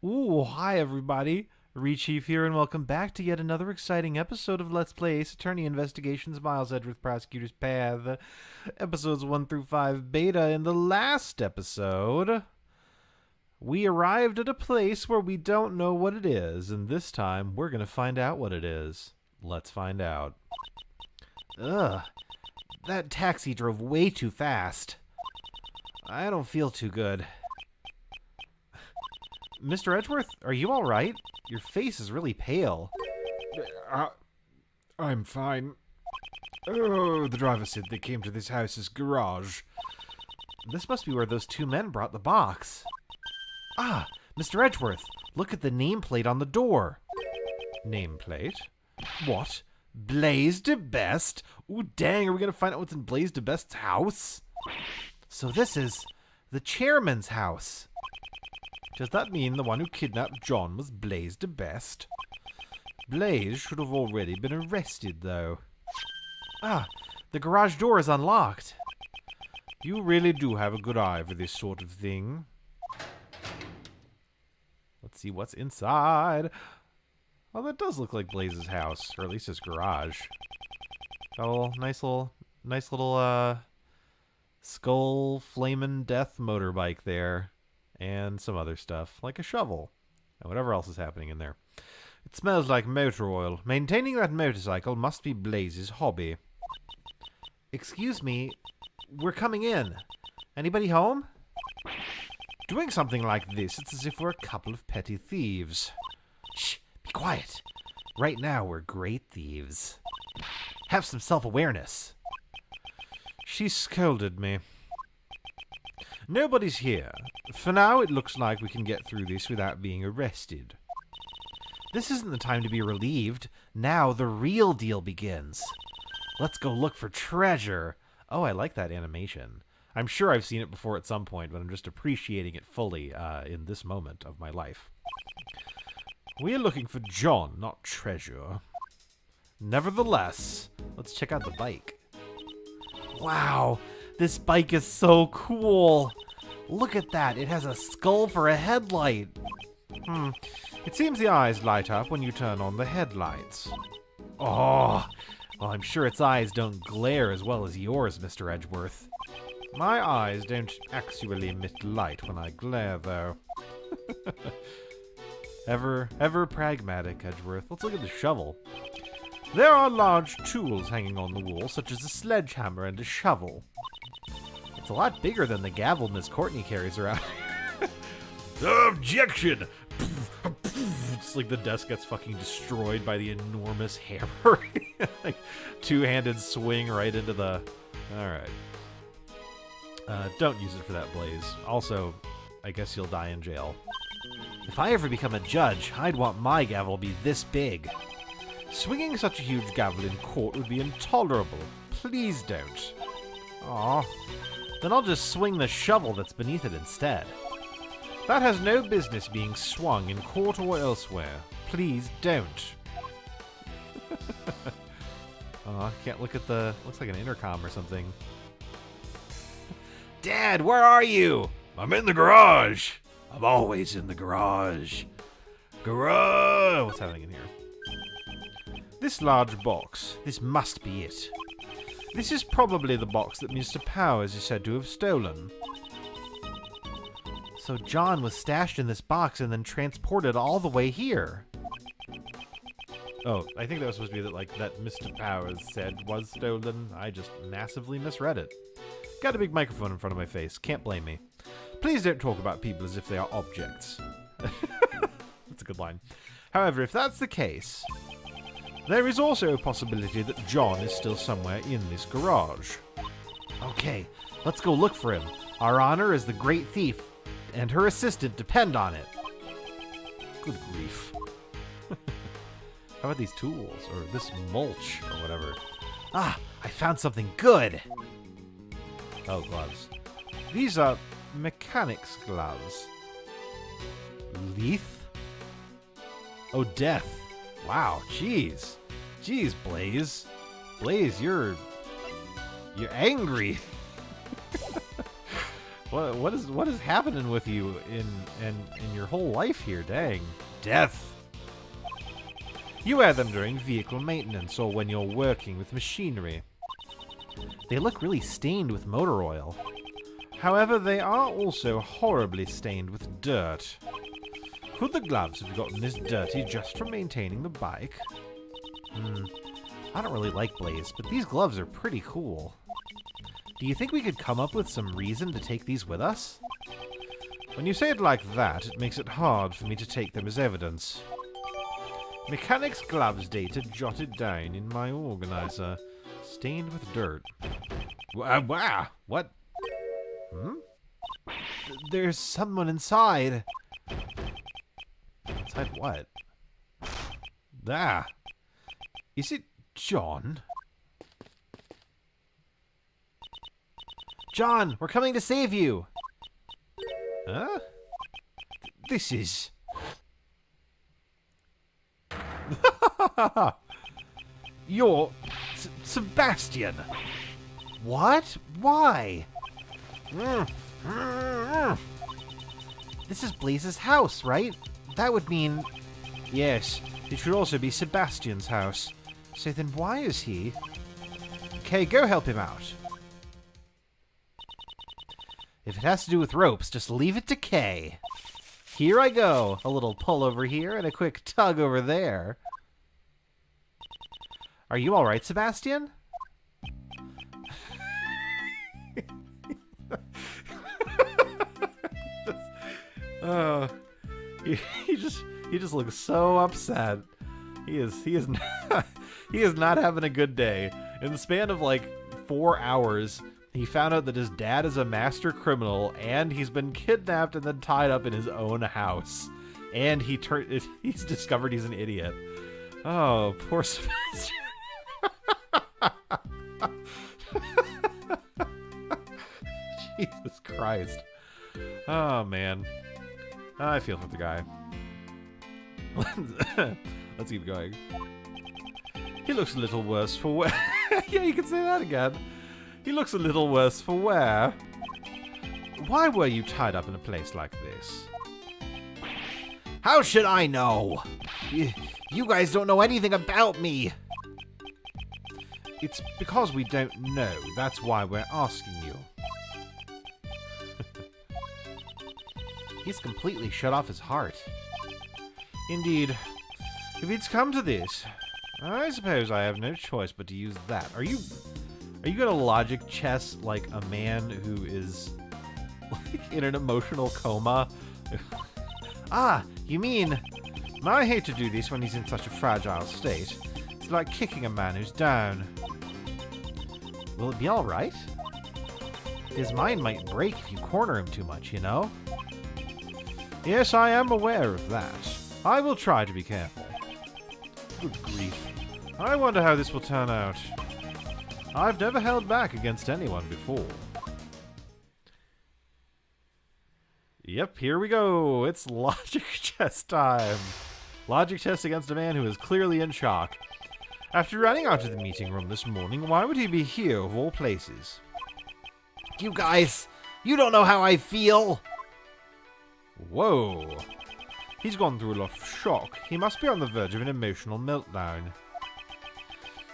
Ooh, hi everybody. Rechief here, and welcome back to yet another exciting episode of Let's Play Ace Attorney Investigations Miles Edgeworth Prosecutor's Path. Episodes 1 through 5 beta. In the last episode, we arrived at a place where we don't know what it is, and this time we're going to find out what it is. Let's find out. Ugh, that taxi drove way too fast. I don't feel too good. Mr. Edgeworth, are you all right? Your face is really pale. I'm fine. Oh, the driver said they came to this house's garage. This must be where those two men brought the box. Ah, Mr. Edgeworth, look at the nameplate on the door. Nameplate? What? Blaze de Best? Ooh, dang, are we going to find out what's in Blaze de Best's house? So this is the chairman's house. Does that mean the one who kidnapped John was Blaze de Best? Blaze should have already been arrested, though. Ah, the garage door is unlocked. You really do have a good eye for this sort of thing. Let's see what's inside. Oh, that does look like Blaze's house, or at least his garage. Oh, nice little skull flamin' death motorbike there. And some other stuff, like a shovel, and whatever else is happening in there. It smells like motor oil. Maintaining that motorcycle must be Blaze's hobby. Excuse me, we're coming in. Anybody home? Doing something like this, it's as if we're a couple of petty thieves. Shh, be quiet. Right now, we're great thieves. Have some self-awareness. She scolded me. Nobody's here. For now, it looks like we can get through this without being arrested. This isn't the time to be relieved. Now the real deal begins. Let's go look for treasure. Oh, I like that animation. I'm sure I've seen it before at some point, but I'm just appreciating it fully in this moment of my life. We're looking for John, not treasure. Nevertheless, let's check out the bike. Wow, this bike is so cool. Look at that. It has a skull for a headlight. It seems the eyes light up when you turn on the headlights. Oh, well, I'm sure its eyes don't glare as well as yours, Mr. Edgeworth. My eyes don't actually emit light when I glare, though. Ever pragmatic, Edgeworth. Let's look at the shovel. There are large tools hanging on the wall, such as a sledgehammer and a shovel. It's a lot bigger than the gavel Miss Courtney carries around. Objection! It's like the desk gets fucking destroyed by the enormous hammer. Like, two-handed swing right into the... Alright. Don't use it for that, Blaze. Also, I guess you'll die in jail. If I ever become a judge, I'd want my gavel to be this big. Swinging such a huge gavel in court would be intolerable. Please don't. Aw. Then I'll just swing the shovel that's beneath it instead. That has no business being swung in court or elsewhere. Please don't. I can't look at the... Looks like an intercom or something. Dad, where are you? I'm in the garage. I'm always in the garage. Garage! What's happening in here? This large box. This must be it. This is probably the box that Mr. Powers is said to have stolen. So John was stashed in this box and then transported all the way here. Oh, I think that was supposed to be that Mr. Powers said was stolen. I just massively misread it. Got a big microphone in front of my face. Can't blame me. Please don't talk about people as if they are objects. That's a good line. However, if that's the case, there is also a possibility that John is still somewhere in this garage. Okay, let's go look for him. Our honor as the great thief and her assistant depend on it. Good grief. How about these tools? Or this mulch? Or whatever. Ah, I found something good! Oh, gloves. These are mechanics gloves. Leaf? Oh, death. Wow, jeez. Jeez, Blaze. Blaze, you're angry. What is happening with you in your whole life here? Dang. Death. You wear them during vehicle maintenance or when you're working with machinery. They look really stained with motor oil. However, they are also horribly stained with dirt. Could the gloves have gotten this dirty just from maintaining the bike? I don't really like Blaze, but these gloves are pretty cool. Do you think we could come up with some reason to take these with us? When you say it like that, it makes it hard for me to take them as evidence. Mechanic's gloves data jotted down in my organizer. Stained with dirt. Wow! What? There's someone inside. Inside what? Ah! Is it John? John, we're coming to save you! Huh? This is... You're... Sebastian! What? Why? This is Blaze's house, right? That would mean... Yes, it should also be Sebastian's house. So then why is he... Okay, go help him out. If it has to do with ropes, just leave it to Kay. Here I go. A little pull over here and a quick tug over there. Are you alright, Sebastian? Oh, he just looks so upset. He is not having a good day. In the span of like 4 hours, he found out that his dad is a master criminal and he's been kidnapped and then tied up in his own house. And he's discovered he's an idiot. Oh, poor Sebastian. Jesus Christ. Oh, man. I feel for the guy. Let's keep going. He looks a little worse for wear. Yeah, you can say that again. He looks a little worse for wear. Why were you tied up in a place like this? How should I know? You guys don't know anything about me. It's because we don't know. That's why we're asking you. He's completely shut off his heart. Indeed. If it's come to this, I suppose I have no choice but to use that. Are you gonna logic chess like a man who is like in an emotional coma? Ah, you mean... I hate to do this when he's in such a fragile state. It's like kicking a man who's down. Will it be alright? His mind might break if you corner him too much, you know? Yes, I am aware of that. I will try to be careful. Good grief. I wonder how this will turn out. I've never held back against anyone before. Yep, here we go. It's logic test time. Logic test against a man who is clearly in shock. After running out of the meeting room this morning, why would he be here of all places? You guys, you don't know how I feel. Whoa. He's gone through a lot of shock. He must be on the verge of an emotional meltdown.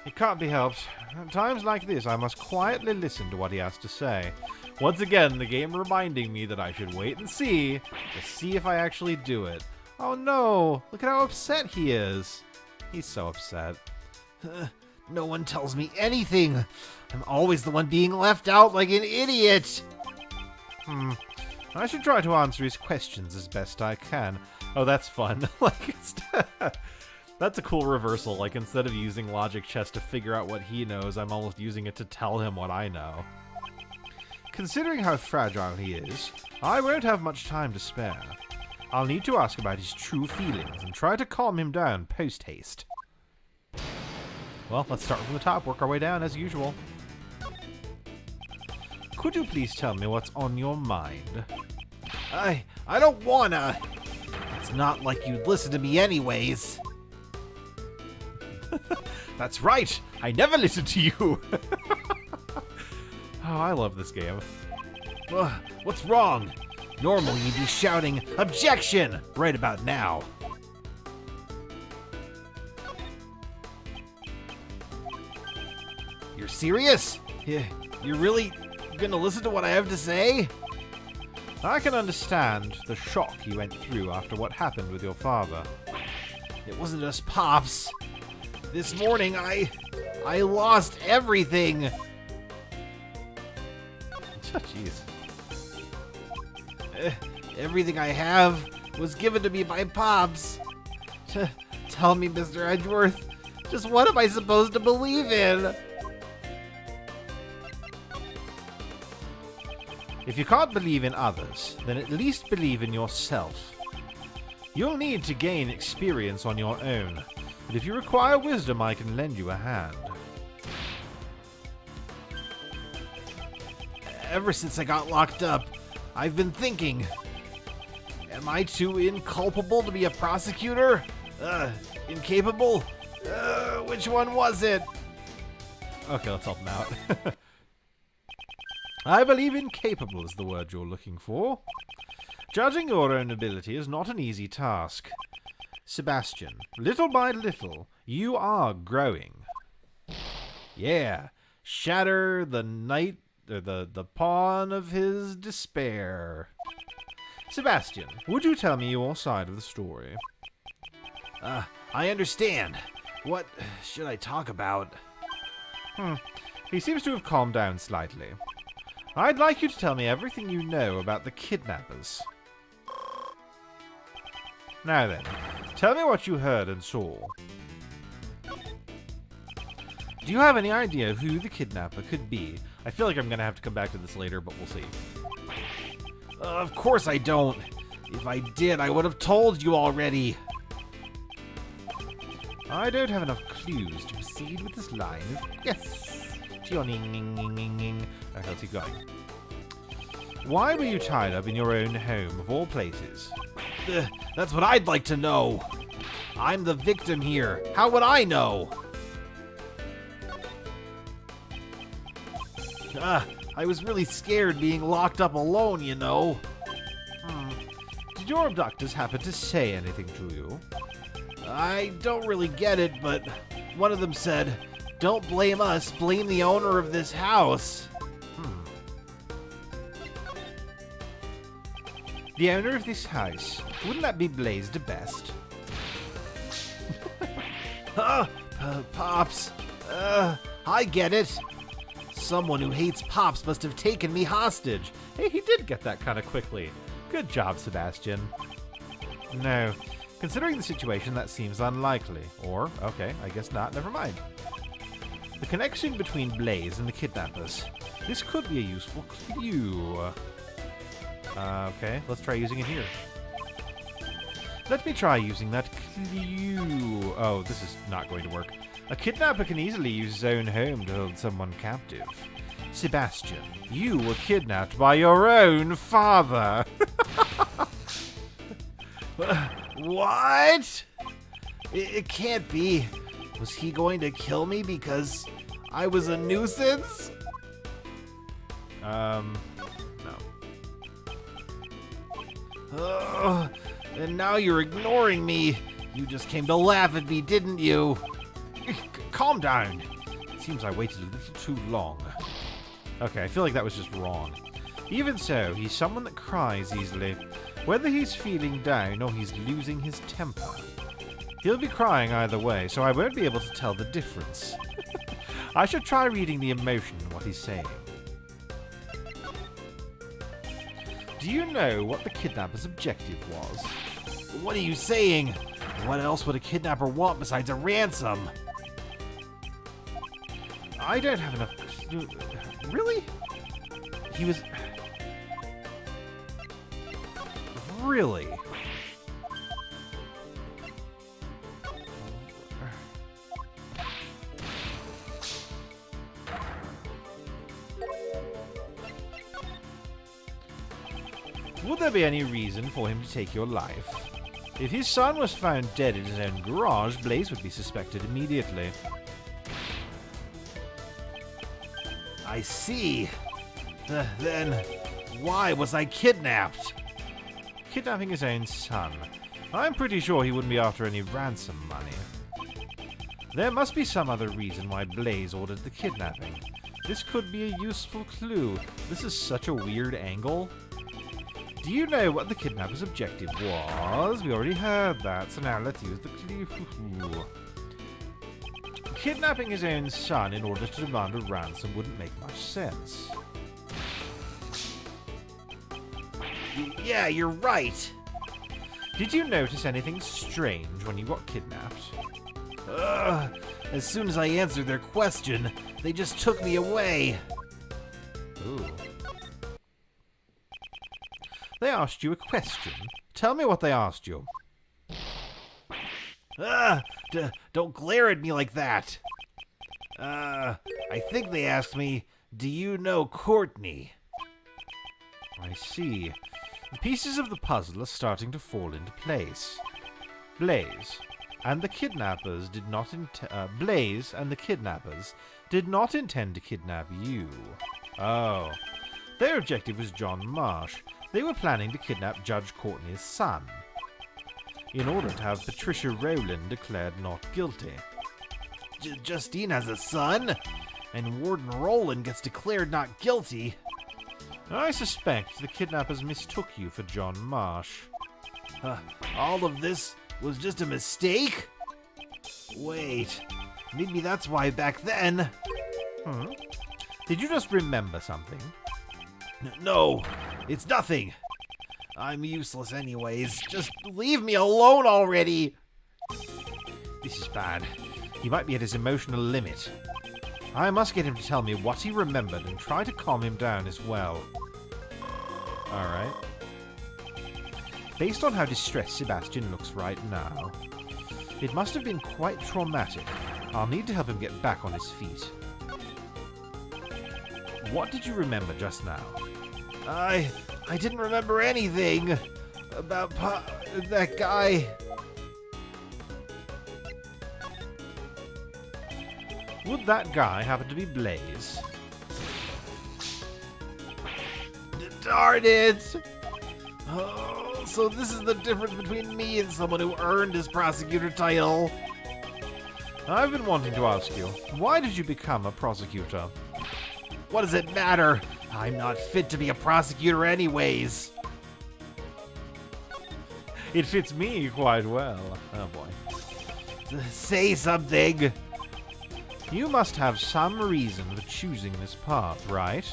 It can't be helped. At times like this, I must quietly listen to what he has to say. Once again, the game reminding me that I should wait and see to see if I actually do it. Oh no! Look at how upset he is. He's so upset. No one tells me anything. I'm always the one being left out like an idiot. I should try to answer his questions as best I can. Oh, that's fun. Like, that's a cool reversal. Like, instead of using logic chess to figure out what he knows, I'm almost using it to tell him what I know. Considering how fragile he is, I won't have much time to spare. I'll need to ask about his true feelings and try to calm him down post-haste. Well, let's start from the top, work our way down as usual. Could you please tell me what's on your mind? I don't wanna. It's not like you'd listen to me anyways. That's right. I never listen to you. Oh, I love this game. What's wrong? Normally you'd be shouting, "Objection!" right about now. You're serious? You're really gonna listen to what I have to say? I can understand the shock you went through after what happened with your father. It wasn't just Pops. This morning I lost everything. Jeez. Everything I have was given to me by Pops. Tell me, Mr. Edgeworth, just what am I supposed to believe in? If you can't believe in others, then at least believe in yourself. You'll need to gain experience on your own, but if you require wisdom, I can lend you a hand. Ever since I got locked up, I've been thinking, am I too inculpable to be a prosecutor? Incapable? Which one was it? Okay, let's help him out. I believe incapable is the word you're looking for. Judging your own ability is not an easy task. Sebastian, little by little, you are growing. Yeah, shatter the knight, or the pawn of his despair. Sebastian, would you tell me your side of the story? I understand. What should I talk about? He seems to have calmed down slightly. I'd like you to tell me everything you know about the kidnappers. Now then, tell me what you heard and saw. Do you have any idea who the kidnapper could be? I feel like I'm going to have to come back to this later, but we'll see. Of course I don't. If I did, I would have told you already. I don't have enough clues to proceed with this line. Yes. Okay, let's keep going. Why were you tied up in your own home, of all places? That's what I'd like to know. I'm the victim here. How would I know? I was really scared being locked up alone, you know. Did your abductors happen to say anything to you? I don't really get it, but one of them said, "Don't blame us, blame the owner of this house." The owner of this house, wouldn't that be Blaze the best? Pops. I get it. Someone who hates Pops must have taken me hostage. Hey, he did get that kind of quickly. Good job, Sebastian. No, considering the situation, that seems unlikely. Or, okay, I guess not, never mind. The connection between Blaze and the kidnappers. This could be a useful clue. Okay, let's try using it here. Let me try using that clue. Oh, this is not going to work. A kidnapper can easily use his own home to hold someone captive. Sebastian, you were kidnapped by your own father. What? It can't be. Was he going to kill me because I was a nuisance? No. And now you're ignoring me. You just came to laugh at me, didn't you? Calm down. It seems I waited a little too long. Okay, I feel like that was just wrong. Even so, he's someone that cries easily. Whether he's feeling down or he's losing his temper. He'll be crying either way, so I won't be able to tell the difference. I should try reading the emotion in what he's saying. Do you know what the kidnapper's objective was? What are you saying? What else would a kidnapper want besides a ransom? I don't have enough... Really? He was... Really? Would there be any reason for him to take your life? If his son was found dead in his own garage, Blaze would be suspected immediately. I see. Then, Why was I kidnapped? Kidnapping his own son. I'm pretty sure he wouldn't be after any ransom money. There must be some other reason why Blaze ordered the kidnapping. This could be a useful clue. This is such a weird angle. Do you know what the kidnapper's objective was? We already heard that, so now let's use the clue. Kidnapping his own son in order to demand a ransom wouldn't make much sense. Yeah, you're right. Did you notice anything strange when you got kidnapped? As soon as I answered their question, they just took me away. Ooh. They asked you a question. Tell me what they asked you. Don't glare at me like that. I think they asked me, do you know Courtney? I see. The pieces of the puzzle are starting to fall into place. Blaze and the kidnappers did not intend to kidnap you. Oh. Their objective was John Marsh. They were planning to kidnap Judge Courtney's son, in order to have Patricia Rowland declared not guilty. Justine has a son, and Warden Rowland gets declared not guilty. I suspect the kidnappers mistook you for John Marsh. All of this was just a mistake? Wait, maybe that's why back then... Did you just remember something? No, it's nothing. I'm useless anyways. Just leave me alone already. This is bad. He might be at his emotional limit. I must get him to tell me what he remembered and try to calm him down as well. Alright. Based on how distressed Sebastian looks right now, it must have been quite traumatic. I'll need to help him get back on his feet. What did you remember just now? I didn't remember anything about that guy. Would that guy happen to be Blaze? Darn it! Oh, so this is the difference between me and someone who earned his prosecutor title. I've been wanting to ask you, why did you become a prosecutor? What does it matter? I'm not fit to be a prosecutor anyways. It fits me quite well. Oh boy. Say something. You must have some reason for choosing this path, right?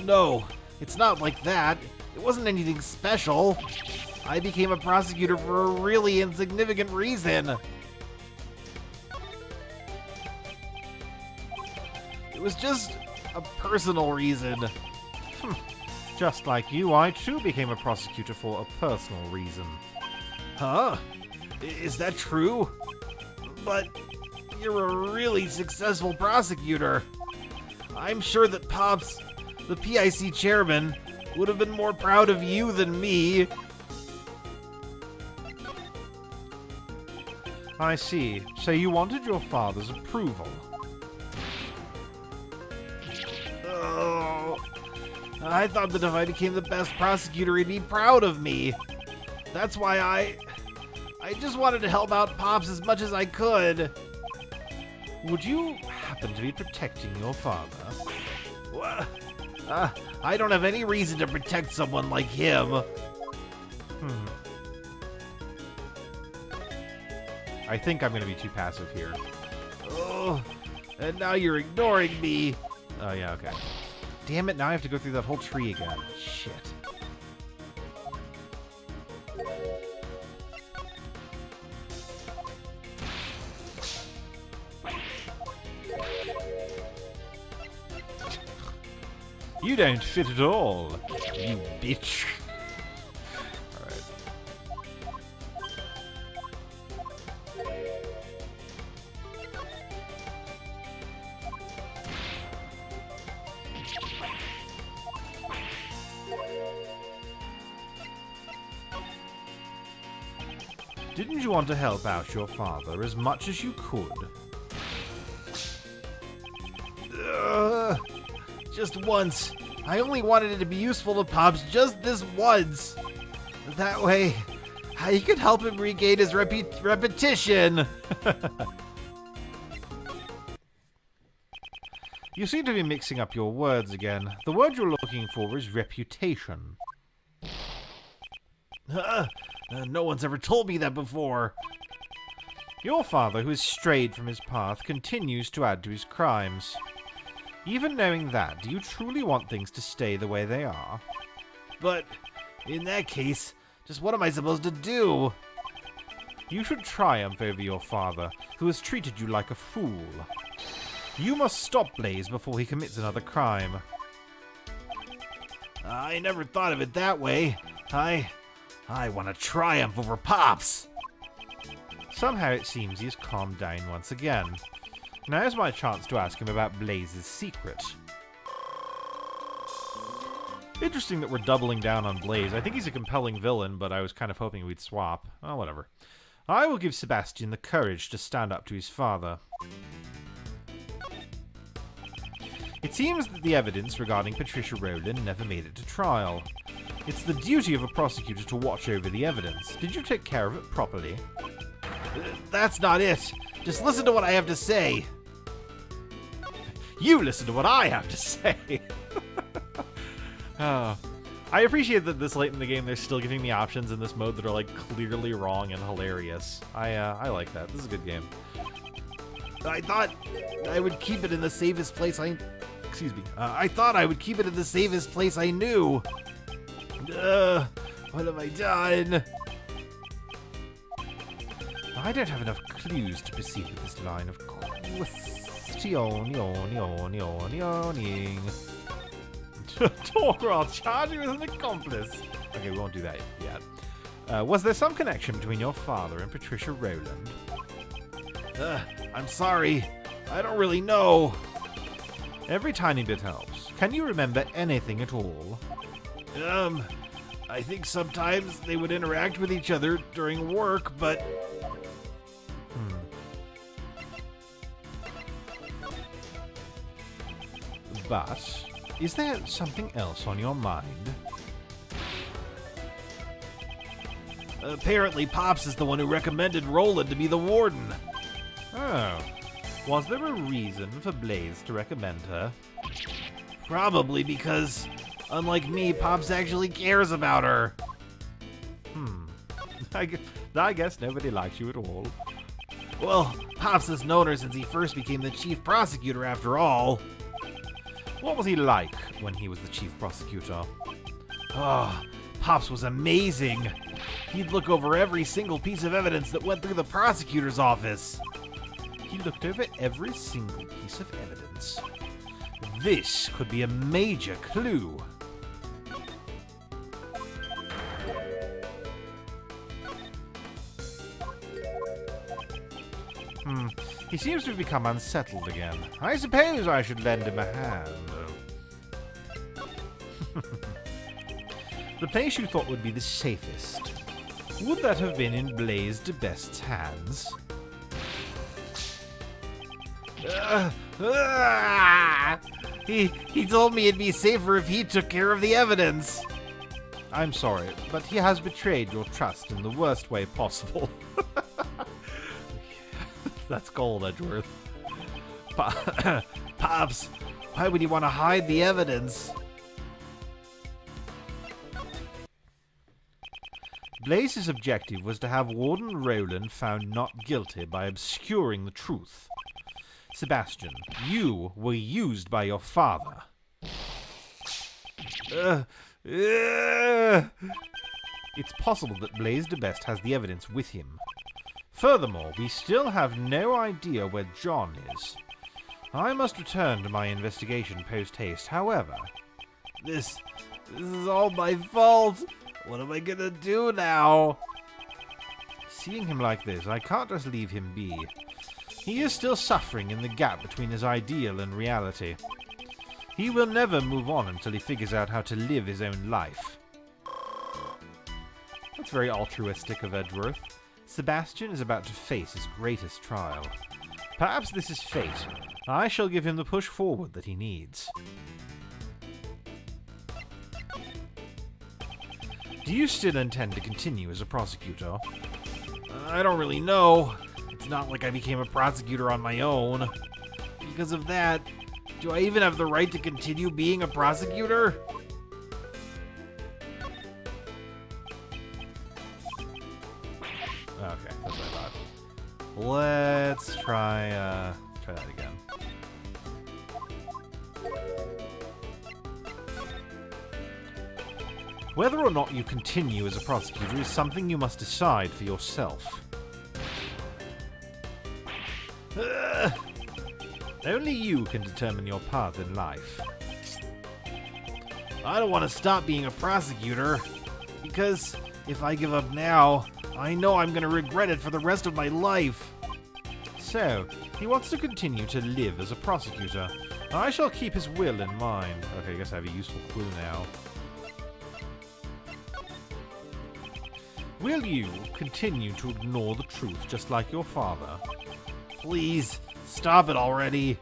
No, it's not like that. It wasn't anything special. I became a prosecutor for a really insignificant reason. It was just a personal reason. Just like you, I too became a prosecutor for a personal reason. Huh? Is that true? But you're a really successful prosecutor. I'm sure that Pops, the PIC chairman, would have been more proud of you than me. I see. So you wanted your father's approval. Oh, I thought that if I became the best prosecutor, he'd be proud of me. That's why I just wanted to help out Pops as much as I could. Would you happen to be protecting your father? What? I don't have any reason to protect someone like him. I think I'm going to be too passive here. Oh, and now you're ignoring me. Oh, yeah, okay. Damn it, now I have to go through that whole tree again. Shit. You don't fit at all, you bitch. Alright. Didn't you want to help out your father as much as you could? Just once. I only wanted it to be useful to Pops just this once. That way, I could help him regain his repetition. You seem to be mixing up your words again. The word you're looking for is reputation. No one's ever told me that before. Your father, who has strayed from his path, continues to add to his crimes. Even knowing that, do you truly want things to stay the way they are? But in that case, just what am I supposed to do? You should triumph over your father, who has treated you like a fool. You must stop Blaze before he commits another crime. I never thought of it that way. I want to triumph over Pops. Somehow it seems he has calmed down once again. Now's my chance to ask him about Blaze's secret. Interesting that we're doubling down on Blaze. I think he's a compelling villain, but I was kind of hoping we'd swap. Oh, whatever. I will give Sebastian the courage to stand up to his father. It seems that the evidence regarding Patricia Rowland never made it to trial. It's the duty of a prosecutor to watch over the evidence. Did you take care of it properly? That's not it. Just listen to what I have to say. You listen to what I have to say. I appreciate that this late in the game they're still giving me options in this mode that are like clearly wrong and hilarious. I like that. This is a good game. I thought I would keep it in the safest place I thought I would keep it in the safest place I knew. What have I done? I don't have enough clues to proceed with this line of questioning. Talk or I'll charge you as an accomplice. Okay, we won't do that yet. Was there some connection between your father and Patricia Rowland? I'm sorry. I don't really know. Every tiny bit helps. Can you remember anything at all? I think sometimes they would interact with each other during work, but... But, is there something else on your mind? Apparently Pops is the one who recommended Roland to be the warden. Oh. Was there a reason for Blaze to recommend her? Probably because, unlike me, Pops actually cares about her. I guess nobody likes you at all. Well, Pops has known her since he first became the chief prosecutor after all. What was he like when he was the chief prosecutor? Oh, Pops was amazing. He'd look over every single piece of evidence that went through the prosecutor's office. He looked over every single piece of evidence. This could be a major clue. He seems to have become unsettled again. I suppose I should lend him a hand. The place you thought would be the safest. Would that have been in Blaze de Best's hands? He told me it'd be safer if he took care of the evidence. I'm sorry, but he has betrayed your trust in the worst way possible. That's cold, Edgeworth. Pops, why would he want to hide the evidence? Blaze's objective was to have Warden Rowland found not guilty by obscuring the truth. Sebastian, you were used by your father. It's possible that Blaze de Best has the evidence with him. Furthermore, we still have no idea where John is. I must return to my investigation post-haste, however. This is all my fault. What am I gonna do now? Seeing him like this, I can't just leave him be. He is still suffering in the gap between his ideal and reality. He will never move on until he figures out how to live his own life. That's very altruistic of Edgeworth. Sebastian is about to face his greatest trial. Perhaps this is fate. I shall give him the push forward that he needs. Do you still intend to continue as a prosecutor? I don't really know. It's not like I became a prosecutor on my own. Because of that, do I even have the right to continue being a prosecutor? Okay, that's what I thought. Let's try that again. Whether or not you continue as a prosecutor is something you must decide for yourself. Only you can determine your path in life. I don't want to stop being a prosecutor, because if I give up now, I know I'm going to regret it for the rest of my life. So, he wants to continue to live as a prosecutor. I shall keep his will in mind. Okay, I guess I have a useful clue now. Will you continue to ignore the truth just like your father? Please, stop it already.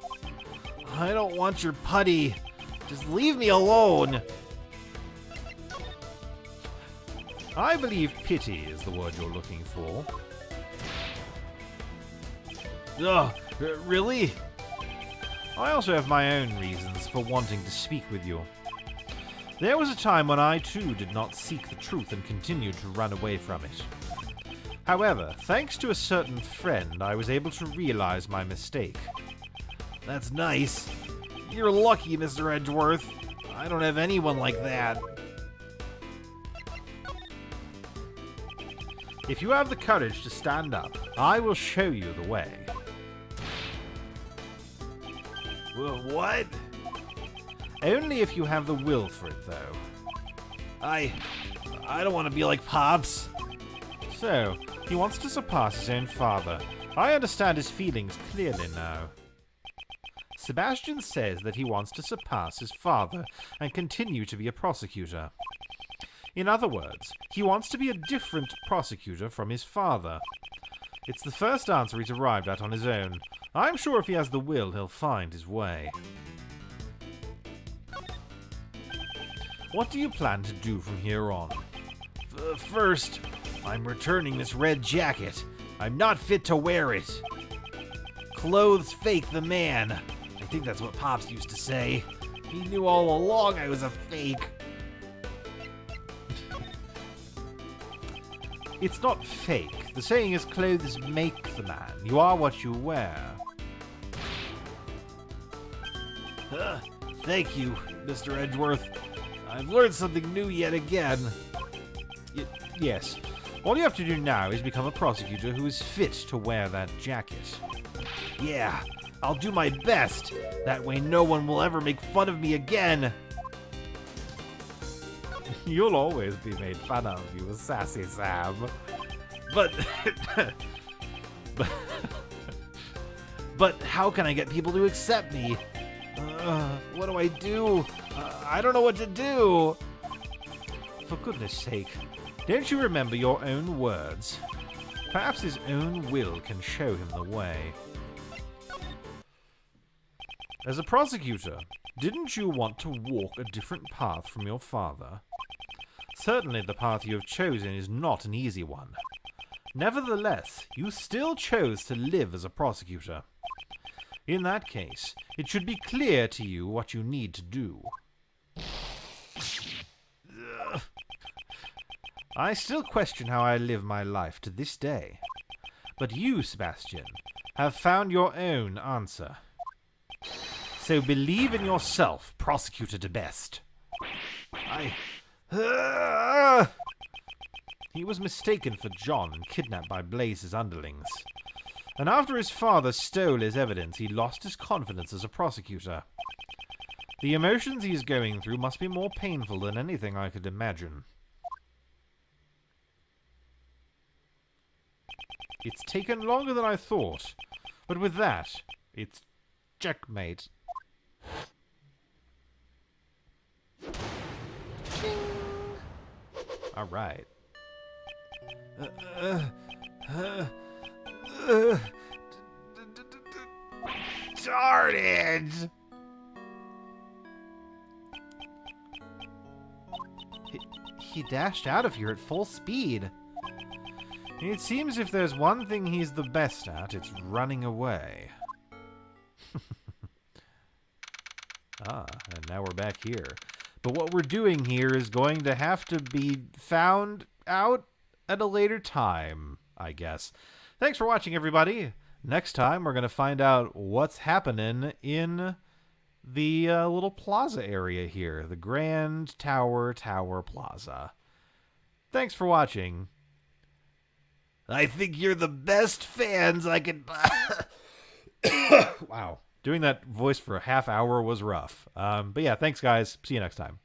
I don't want your putty. Just leave me alone. I believe pity is the word you're looking for. Ugh, really? I also have my own reasons for wanting to speak with you. There was a time when I too did not seek the truth and continued to run away from it. However, thanks to a certain friend, I was able to realize my mistake. That's nice. You're lucky, Mr. Edgeworth. I don't have anyone like that. If you have the courage to stand up, I will show you the way. What? Only if you have the will for it, though. I don't want to be like Pops. So, he wants to surpass his own father. I understand his feelings clearly now. Sebastian says that he wants to surpass his father and continue to be a prosecutor. In other words, he wants to be a different prosecutor from his father. It's the first answer he's arrived at on his own. I'm sure if he has the will, he'll find his way. What do you plan to do from here on? First, I'm returning this red jacket. I'm not fit to wear it. Clothes fake the man. I think that's what Pops used to say. He knew all along I was a fake. It's not fake. The saying is clothes make the man. You are what you wear. Thank you, Mr. Edgeworth. I've learned something new yet again. Yes. All you have to do now is become a prosecutor who is fit to wear that jacket. Yeah, I'll do my best. That way no one will ever make fun of me again. You'll always be made fun of, you sassy Sam. But... but how can I get people to accept me? What do I do? I don't know what to do. For goodness sake, don't you remember your own words? Perhaps his own will can show him the way. As a prosecutor, didn't you want to walk a different path from your father? Certainly the path you have chosen is not an easy one. Nevertheless, you still chose to live as a prosecutor. In that case, it should be clear to you what you need to do. I still question how I live my life to this day. But you, Sebastian, have found your own answer. So believe in yourself, prosecutor de best. He was mistaken for John and kidnapped by Blaze's underlings. And after his father stole his evidence, he lost his confidence as a prosecutor. The emotions he is going through must be more painful than anything I could imagine. It's taken longer than I thought, but with that, it's checkmate. All right. Darn it! He dashed out of here at full speed. It seems if there's one thing he's the best at, it's running away. And now we're back here. But what we're doing here is going to have to be found out at a later time, I guess. Thanks for watching, everybody. Next time, we're going to find out what's happening in the little plaza area here. The Grand Tower Plaza. Thanks for watching. I think you're the best fans I could... Wow. Doing that voice for a half hour was rough. But yeah, thanks, guys. See you next time.